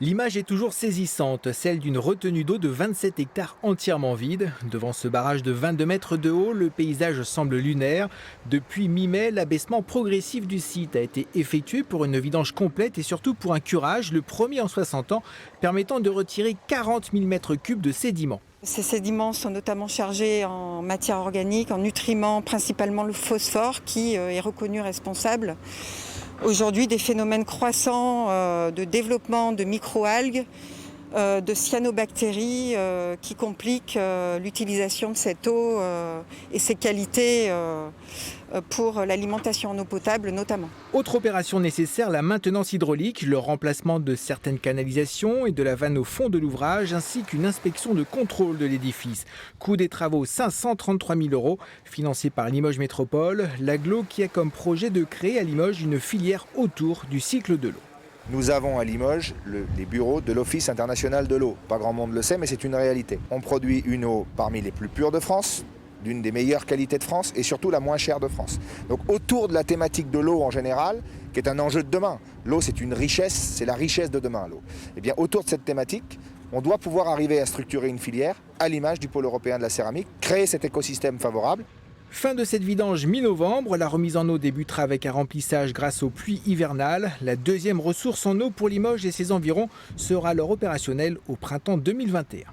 L'image est toujours saisissante, celle d'une retenue d'eau de 27 hectares entièrement vide. Devant ce barrage de 22 mètres de haut, le paysage semble lunaire. Depuis mi-mai, l'abaissement progressif du site a été effectué pour une vidange complète et surtout pour un curage, le premier en 60 ans, permettant de retirer 40 000 mètres cubes de sédiments. Ces sédiments sont notamment chargés en matière organique, en nutriments, principalement le phosphore qui est reconnu responsable aujourd'hui des phénomènes croissants de développement de microalgues, de cyanobactéries qui compliquent l'utilisation de cette eau et ses qualités pour l'alimentation en eau potable notamment. Autre opération nécessaire, la maintenance hydraulique, le remplacement de certaines canalisations et de la vanne au fond de l'ouvrage, ainsi qu'une inspection de contrôle de l'édifice. Coût des travaux 533 000 €, financé par Limoges Métropole, l'agglo qui a comme projet de créer à Limoges une filière autour du cycle de l'eau. Nous avons à Limoges les bureaux de l'Office international de l'eau. Pas grand monde le sait, mais c'est une réalité. On produit une eau parmi les plus pures de France, d'une des meilleures qualités de France et surtout la moins chère de France. Donc autour de la thématique de l'eau en général, qui est un enjeu de demain. L'eau, c'est une richesse, c'est la richesse de demain, l'eau. Et bien autour de cette thématique, on doit pouvoir arriver à structurer une filière à l'image du pôle européen de la céramique, créer cet écosystème favorable. Fin de cette vidange mi-novembre, la remise en eau débutera avec un remplissage grâce aux pluies hivernales. La deuxième ressource en eau pour Limoges et ses environs sera alors opérationnelle au printemps 2021.